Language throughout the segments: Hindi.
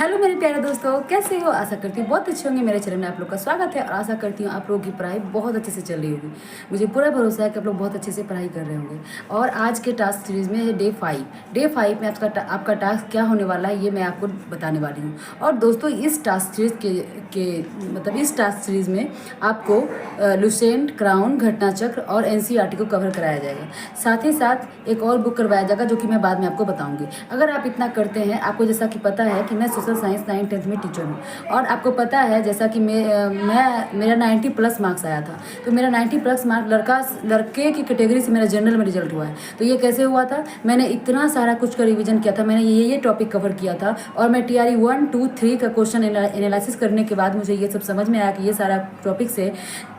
हेलो मेरे प्यारे दोस्तों, कैसे हो? आशा करती हूँ बहुत अच्छे होंगे। मेरे चैनल में आप लोग का स्वागत है और आशा करती हूँ आप लोगों की पढ़ाई बहुत अच्छे से चल रही होगी। मुझे पूरा भरोसा है कि आप लोग बहुत अच्छे से पढ़ाई कर रहे होंगे। और आज के टास्क सीरीज़ में है डे 5 में आपका टास्क क्या होने वाला है ये मैं आपको बताने वाली हूँ। और दोस्तों इस टास्क सीरीज़ के इस टास्क सीरीज़ में आपको लुसेंट, क्राउन, घटनाचक्र और एनसीईआरटी को कवर कराया जाएगा। साथ ही साथ एक और बुक करवाया जाएगा जो कि मैं बाद में आपको बताऊँगी। अगर आप इतना करते हैं, आपको जैसा कि पता है कि मैं सोशल साइंस 9th-10th में टीचर हूँ और आपको पता है जैसा कि मेरा 90+ मार्क्स आया था। तो मेरा 90+ मार्क्स लड़के की कैटेगरी से मेरा जनरल में रिजल्ट हुआ है। तो ये कैसे हुआ था? मैंने इतना सारा कुछ का रिवीजन किया था, मैंने ये टॉपिक कवर किया था और मैं TRE 1, 2, 3 का क्वेश्चन एनालिसिस करने के बाद मुझे ये सब समझ में आया कि ये सारा टॉपिक से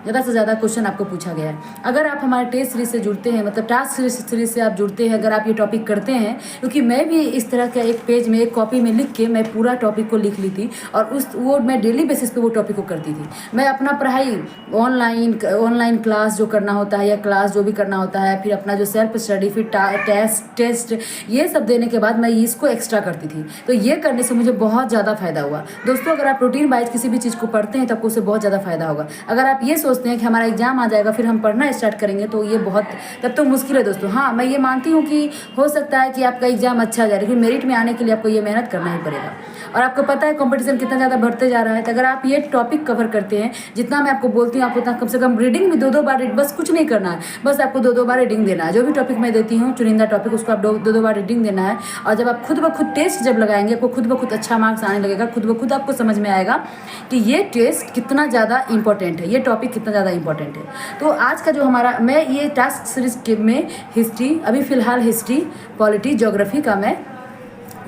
ज़्यादा क्वेश्चन आपको पूछा गया है। अगर आप हमारे टेस्ट सीरीज से जुड़ते हैं, मतलब टास्क सीरीज से आप जुड़ते हैं, अगर आप ये टॉपिक करते हैं, क्योंकि मैं भी इस तरह का एक पेज में एक कॉपी में लिख के मैं पूरा टॉपिक को लिख ली थी और वो मैं डेली बेसिस पे वो टॉपिक को करती थी। मैं अपना पढ़ाई ऑनलाइन क्लास जो करना होता है या क्लास जो भी करना होता है, फिर अपना जो सेल्फ स्टडी, फिर टेस्ट ये सब देने के बाद मैं इसको एक्स्ट्रा करती थी। तो ये करने से मुझे बहुत ज़्यादा फायदा हुआ। दोस्तों अगर आप रूटीन वाइज किसी भी चीज़ को पढ़ते हैं तो आपको उससे बहुत ज़्यादा फायदा होगा। अगर आप ये सोचते हैं कि हमारा एग्जाम आ जाएगा फिर हम पढ़ना स्टार्ट करेंगे तो ये बहुत तब तो मुश्किल है दोस्तों। हाँ, मैं ये मानती हूँ कि हो सकता है कि आपका एग्जाम अच्छा जाए, लेकिन मेरिट में आने के लिए आपको ये मेहनत करना ही पड़ेगा। और आपको पता है कंपटीशन कितना ज़्यादा बढ़ते जा रहा है। तो अगर आप ये टॉपिक कवर करते हैं, जितना मैं आपको बोलती हूँ, आप उतना कम से कम रीडिंग भी दो बार बस कुछ नहीं करना है, बस आपको दो बार रीडिंग देना है। जो भी टॉपिक मैं देती हूँ चुनिंदा टॉपिक, उसको आप दो बार रीडिंग देना है। और जब आप खुद ब खुद टेस्ट जब लगाएंगे, आपको खुद ब खुद अच्छा मार्क्स आने लगेगा। खुद ब खुद आपको समझ में आएगा कि ये टेस्ट कितना ज़्यादा इंपॉर्टेंट है, ये टॉपिक कितना ज़्यादा इंपॉर्टेंट है। तो आज का जो हमारा मैं ये टास्क सीरीज में हिस्ट्री, अभी फ़िलहाल हिस्ट्री, पॉलिटी, ज्योग्राफी का मैं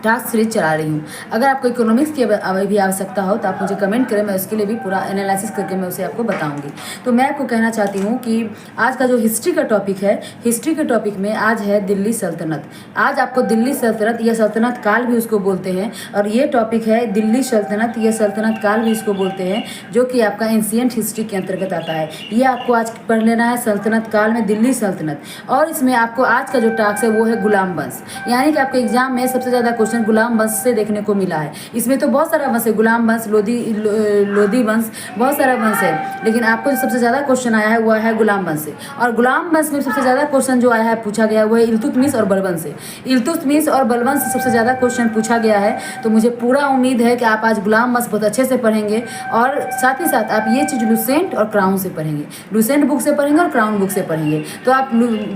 टास्क सीरीज चला रही हूँ। अगर आपको इकोनॉमिक्स की अभी भी आवश्यकता हो तो आप मुझे कमेंट करें, मैं उसके लिए भी पूरा एनालिसिस करके मैं उसे आपको बताऊंगी। तो मैं आपको कहना चाहती हूँ कि आज का जो हिस्ट्री का टॉपिक है, हिस्ट्री के टॉपिक में आज है दिल्ली सल्तनत। आज आपको दिल्ली सल्तनत या सल्तनत काल भी उसको बोलते हैं, और ये टॉपिक है दिल्ली सल्तनत या सल्तनत काल भी इसको बोलते हैं, जो कि आपका एंशिएंट हिस्ट्री के अंतर्गत आता है। ये आपको आज पढ़ लेना है, सल्तनत काल में दिल्ली सल्तनत। और इसमें आपको आज का जो टास्क है वो है गुलाम वंश, यानी कि आपके एग्जाम में सबसे ज़्यादा क्वेश्चन गुलाम वंश से देखने को मिला है। इसमें तो बहुत सारा वंश है, गुलाम वंश, लोधी वंश, बहुत सारा वंश है, लेकिन आपको जो सबसे ज़्यादा क्वेश्चन आया है वो है गुलाम वंश से। और गुलाम वंश में सबसे ज़्यादा क्वेश्चन जो आया है, पूछा गया, वो है इल्तुतमिश और बलबन से। इल्तुतमिश और बलबन से सबसे ज़्यादा क्वेश्चन पूछा गया है। तो मुझे पूरा उम्मीद है कि आप आज गुलाम वंश बहुत अच्छे से पढ़ेंगे और साथ ही साथ आप ये चीज़ लुसेंट और क्राउन से पढ़ेंगे, लुसेंट बुक से पढ़ेंगे और क्राउन बुक से पढ़ेंगे। तो आप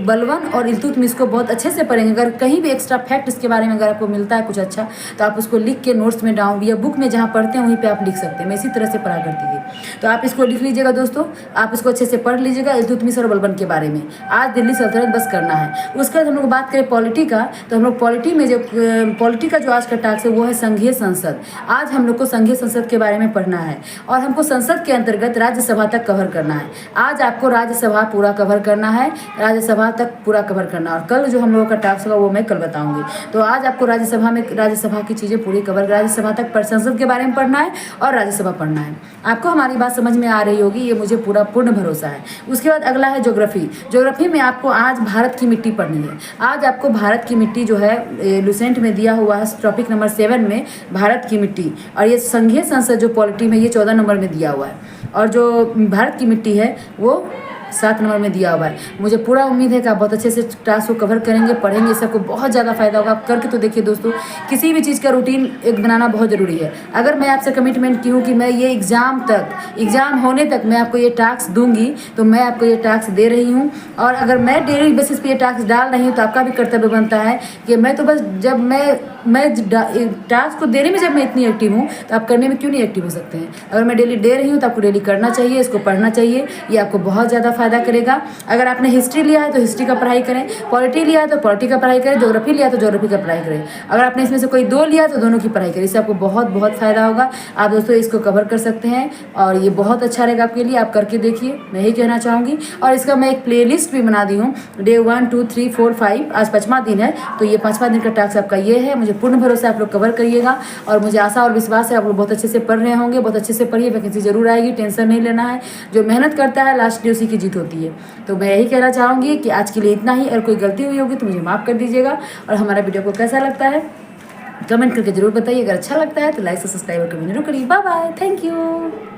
बलबन और इल्तुतमिश को बहुत अच्छे से पढ़ेंगे। अगर कहीं भी एक्स्ट्रा फैक्ट इसके बारे में अगर आपको मिलता है कुछ अच्छा, तो आप उसको लिख के नोट्स में डाउन या बुक में जहाँ पढ़ते हैं वहीं पे आप लिख सकते हैं। मैं इसी तरह से पढ़ा करती थी। तो आप इसको लिख लीजिएगा दोस्तों, आप इसको अच्छे से पढ़ लीजिएगा इल्तुतमिश और बलबन के बारे में। आज दिल्ली सल्तनत बस करना है। उसके बाद हम लोग बात करें पॉलिटी का, तो हम लोग पॉलिटी में जो पॉलिटी का जो आज का टास्क है वो है संघीय संसद। आज हम लोग को संघीय संसद के बारे में पढ़ना है और हमको संसद के अंतर्गत राज्यसभा तक कवर करना है। आज आपको राज्यसभा पूरा कवर करना है, राज्यसभा तक पूरा कवर करना। और कल जो हम लोगों का टास्क होगा वो मैं कल बताऊंगी। तो आज आपको राज्यसभा की चीज़ें पूरी कवर, राज्यसभा तक पर संसद के बारे में पढ़ना है और राज्यसभा पढ़ना है। आपको हमारी बात समझ में आ रही होगी, ये मुझे पूर्ण भरोसा है। उसके बाद अगला है ज्योग्राफी। ज्योग्राफी में आपको आज भारत की मिट्टी पढ़नी है। आज आपको भारत की मिट्टी जो है लुसेंट में दिया हुआ है टॉपिक नंबर 7 में, भारत की मिट्टी। और ये संघीय संसद जो पॉलिटी में ये 14 नंबर में दिया हुआ है, और जो भारत की मिट्टी है वो 7 नंबर में दिया हुआ है। मुझे पूरा उम्मीद है कि आप बहुत अच्छे से टास्क को कवर करेंगे, पढ़ेंगे, सबको बहुत ज़्यादा फायदा होगा। आप करके तो देखिए दोस्तों, किसी भी चीज़ का रूटीन एक बनाना बहुत ज़रूरी है। अगर मैं आपसे कमिटमेंट की हूँ कि मैं ये एग्ज़ाम होने तक मैं आपको ये टास्क दूंगी, तो मैं आपको ये टास्क दे रही हूँ। और अगर मैं डेली बेसिस पे ये टास्क डाल रही हूँ तो आपका भी कर्तव्य बनता है कि मैं तो बस जब मैं टास्क को देने में जब मैं इतनी एक्टिव हूँ तो आप करने में क्यों नहीं एक्टिव हो सकते हैं। अगर मैं डेली दे रही हूँ तो आपको डेली करना चाहिए, इसको पढ़ना चाहिए, ये आपको बहुत ज़्यादा फायदा करेगा। अगर आपने हिस्ट्री लिया है तो हिस्ट्री का पढ़ाई करें, पॉलिटी लिया है तो पॉलिटी का पढ़ाई करें, ज्योग्राफी लिया है तो ज्योग्राफी का पढ़ाई करें। अगर आपने इसमें से कोई 2 लिया है तो दोनों की पढ़ाई करें, इससे आपको बहुत फायदा होगा। आप दोस्तों इसको कवर कर सकते हैं और ये बहुत अच्छा रहेगा आपके लिए। आप करके देखिए, मैं यही कहना चाहूँगी। और इसका मैं एक प्ले लिस्ट भी बना दी हूँ, डे 1, 2, 3, 4, 5। आज 5वां दिन है, तो ये 5वां दिन का टास्क आपका ये है। मुझे पूर्ण भरोसा आप लोग कवर करिएगा और मुझे आशा और विश्वास है आप लोग बहुत अच्छे से पढ़ रहे होंगे। बहुत अच्छे से पढ़िए, वैकेंसी जरूर आएगी, टेंशन नहीं लेना है। जो मेहनत करता है लास्ट डे उसी की जीत होती है। तो मैं यही कहना चाहूँगी कि आज के लिए इतना ही। अगर कोई गलती हुई होगी तो मुझे माफ़ कर दीजिएगा। और हमारा वीडियो को कैसा लगता है कमेंट करके जरूर बताइए। अगर अच्छा लगता है तो लाइक से सब्सक्राइब और कमेंट जरूर करिए। Bye bye, thank you.